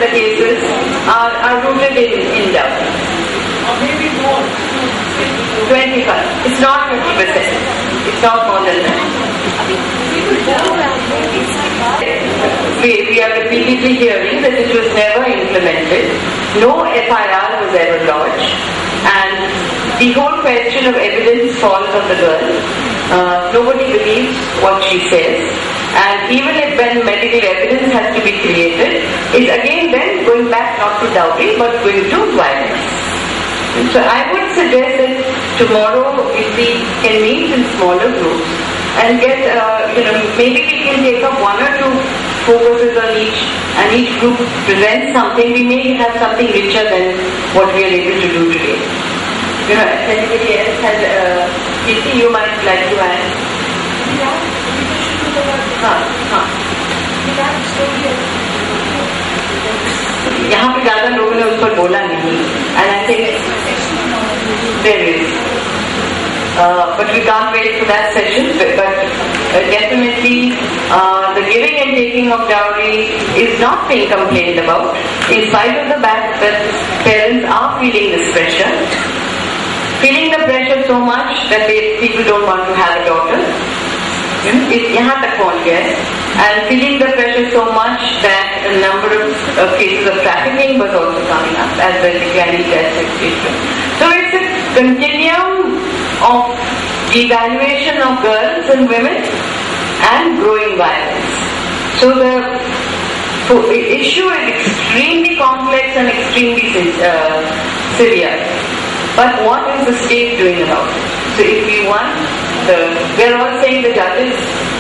the cases are rooted in dowry. Or maybe more. 25. It's not 50%. It's not more than that. We are repeatedly hearing that it was never implemented. No FIR was ever lodged. And the whole question of evidence falls on the girl. Nobody believes what she says. And even if when medical evidence has to be created, it's again then going back not to dowry but going to violence. So I would suggest that tomorrow if we can meet in smaller groups and get, maybe we can take up 1 or 2 focuses on each, and each group presents something. We may have something richer than what we are able to do today. If anybody else has, you might like to add. यहाँ पे ज्यादा लोगों ने उस पर बोला नहीं, and I think there is, but we can't wait for that session. But definitely, the giving and taking of dowry is not being complained about, in spite of the fact that parents are feeling this pressure, so much that people don't want to have a daughter. यहाँ तक पहुँच गया है, and feeling the pressure so much that a number of cases of trafficking was also coming up as well as the test situation. So it's a continuum of evaluation of girls and women and growing violence. So the issue is extremely complex and extremely severe. But what is the state doing about it? So if we want, we're all saying the judges,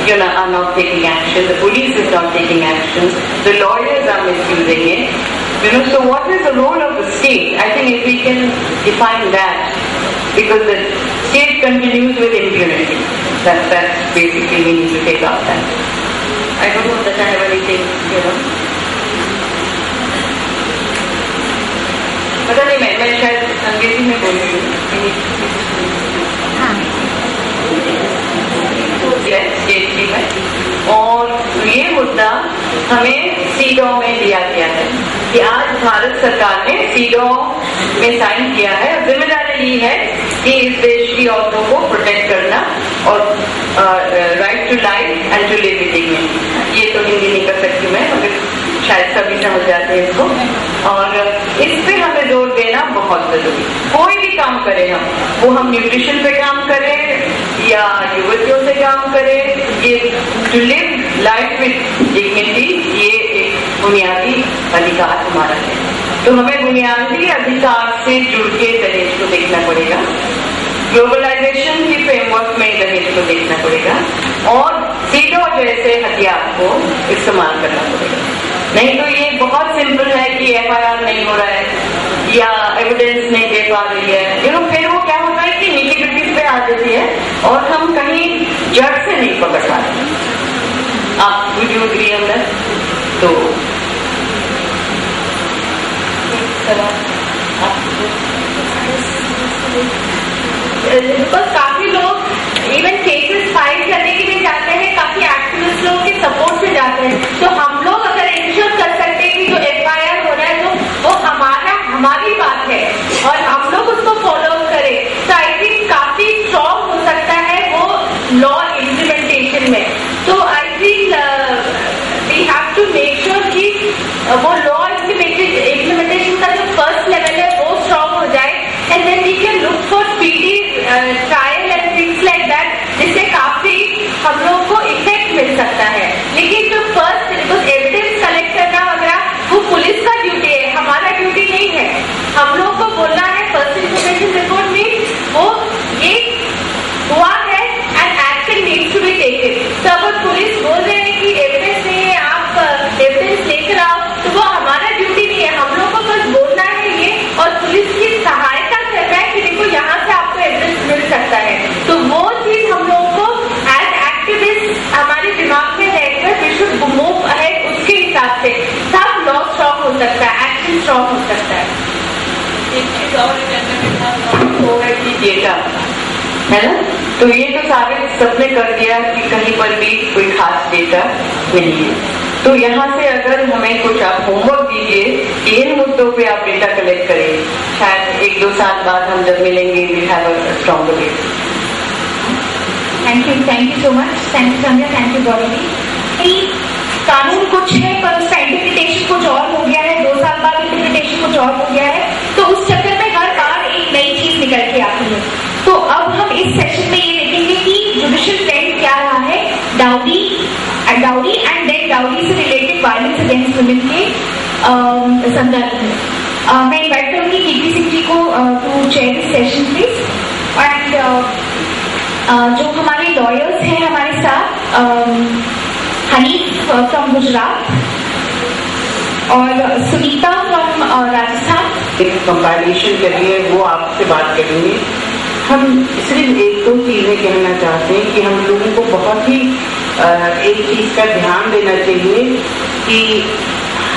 are not taking action, the police is not taking action, the lawyers are misusing it. So what is the role of the state? I think if we can define that, because the state continues with impunity. That's basically we need to take up that. I don't know that I have anything, पता नहीं मैं शायद अंग्रेजी में बोल रही हूँ और ये मुद्दा हमें सीडॉ में दिया गया है कि आज भारत सरकार ने सीडॉ में साइन किया है और जिम्मेदारी ये है कि इस देश की औरतों को प्रोटेक्ट करना और right to life and to live with dignity. ये तो हिंदी नहीं कर सकती मैं, मगर शायद सभी समझ जाते हैं इसको, और इस पे हमें जोर देना बहुत जरूरी। कोई भी काम करें हम न्यूट्रिशन पे काम करें या युवतियों से काम करें, ये to live life with dignity ये एक बुनियादी अधिकार हमारा है। तो हमें बुनियादी अधिकार से जुड़ के दहेज को देखना पड़ेगा, ग्लोबलाइजेशन की फ्रेमवर्क में दहेज को देखना पड़ेगा और सीडो जैसे हथियार को इस्तेमाल करना पड़ेगा। नहीं तो ये बहुत सिंपल है कि FIR नहीं हो रहा है या एविडेंस नहीं दे पा रही है, फिर वो क्या होता है कि निटिग्रिटीज पे आ जाती है और हम कहीं जड़ से नहीं पकड़ पाते। आप would you agree on that? तो काफी लोग इवन केसेस फाइल करने के लिए जाते हैं, काफी एक्टिविस्ट लोग के सपोर्ट से जाते हैं। तो हम लोग अगर इंश्योर कर सकते हैं कि जो FIR हो रहा है तो वो हमारी बात है और हम लोग उसको फॉलो करें, तो आई थिंक काफी स्ट्रॉन्ग हो सकता है वो लॉ इम्प्लीमेंटेशन में। तो I think we have to make sure कि वो लॉ इम्प्लीमेंटेशन का जो फर्स्ट लेवल है वो स्ट्रॉन्ग हो जाए, and then we can look for speedy trial and things like that, जिससे काफी हम लोग को इफेक्ट मिल सकता है। लेकिन जो फर्स्ट एविडेंस कलेक्ट करना वगैरह वो पुलिस का ड्यूटी है, हमारा ड्यूटी नहीं है। हम लोग को बोलना है फर्स्ट इन्फॉर्मेशन रिपोर्ट में वो ये हुआ है and action needs to be taken. तो अगर पुलिस बोल रहे हैं कि एविडेंस नहीं है, आप एविडेंस लेकर आओ, तो वो हमारा ड्यूटी नहीं है। हम लोग को बस बोलना है ये और पुलिस की सहायता करना है कि देखो यहाँ से आपको एविडेंस मिल सकता है। तो वो चीज हम लोग को एज एक्टिविस्ट हमारे दिमाग में रहकर वी शुड मूव अहेड, उसके हिसाब से सब लॉ स्ट्रॉन्ग हो सकता है, एक्शन स्ट्रॉन्ग हो सकता है। एक चीज और डेटा है ना, तो ये तो सारे सबने कर दिया कि कहीं पर भी कोई खास डेटा नहीं है। तो यहाँ से अगर हमें कुछ आप होमवर्क दीजिए कि इन मुद्दों पे आप डेटा कलेक्ट करें। शायद 1-2 साल बाद हम जब मिलेंगे we have a strong debate. Thank you so much. Thank you Sandhya, thank you Gauravi. कानून कुछ है पर उसका इंटरप्रिटेशन कुछ और हो गया है, 2 साल बाद इंटरप्रिटेशन कुछ और हो गया है, तो उस चक्कर में हर बार एक नई चीज निकल के आती है। तो अब हम इस सेशन में ये देखेंगे कि जुडिशियल ट्रेंड क्या रहा है डाउरी एंड देन डाउरी से रिलेटेड वायलेंस अगेंस्ट वुमेन के संदर्भ में। मैं इन्वाइट करूंगी कीर्ति सिंह जी को to chair this session please. And जो हमारे लॉयर्स हैं हमारे साथ, हनीफ फ्रॉम गुजरात और सुनीता फ्रॉम राजस्थान। एक कंपाइलेशन करिए, वो आपसे बात करेंगे। हम सिर्फ 1-2 चीजें कहना चाहते हैं कि हम लोगों को बहुत ही एक चीज का ध्यान देना चाहिए कि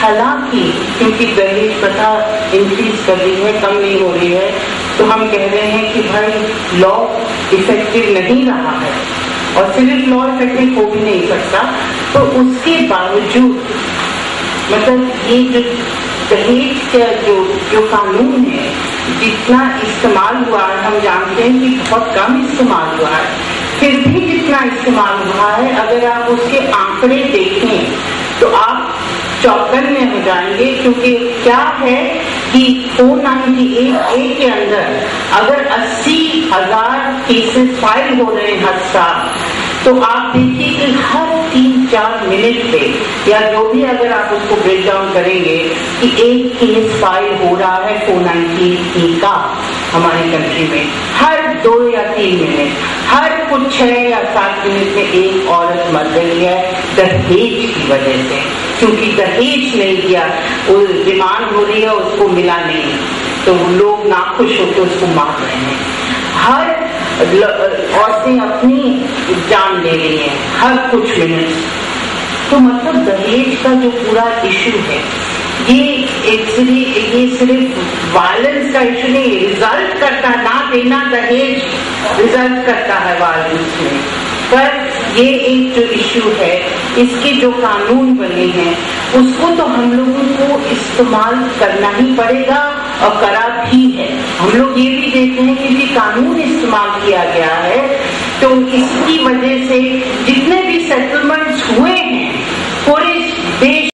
हालांकि क्योंकि दहेज प्रथा इंक्रीज कर रही है, कम नहीं हो रही है, तो हम कह रहे हैं कि भाई लॉ इफेक्टिव नहीं रहा है और सिर्फ लॉ इफेक्टिव हो भी नहीं सकता। तो उसके बावजूद मतलब ये जो दहेज का जो कानून है जितना इस्तेमाल हुआ है, हम जानते हैं कि बहुत कम इस्तेमाल हुआ है, फिर भी जितना इस्तेमाल हुआ है अगर आप उसके आंकड़े देखें तो आप चौकन्ने हो जाएंगे। क्योंकि क्या है कि 498A के अंदर अगर 80,000 केसेस फाइल हो रहे हैं हर साल, तो आप देखिए कि हर 3-4 मिनट पे या जो भी अगर आप उसको ब्रेक डाउन करेंगे कि एक केस फाइल हो रहा है 498A का हमारी कंट्री में, हर 2 या 3 मिनट, हर कुछ 6 या 7 मिनट में एक औरत मर रही है दहेज की वजह से। क्योंकि दहेज नहीं दिया, वो डिमांड हो रही है, उसको मिला नहीं, तो लोग नाखुश होकर उसको मार रहे हैं। हर औरतें अपनी जान ले रही हैं हर कुछ मिनट। तो मतलब दहेज का जो पूरा इशू है ये सिर्फ वायलेंस का इशू नहीं, रिजल्ट करता है, ना देना दहेज रिजल्ट करता है वायलेंस में। पर ये एक जो इशू है, इसके जो कानून बने हैं उसको तो हम लोगों को इस्तेमाल करना ही पड़ेगा और करा भी है। हम लोग ये भी देखते हैं कि कानून इस्तेमाल किया गया है, तो इसकी वजह से जितने भी सेटलमेंट्स हुए हैं पूरे देश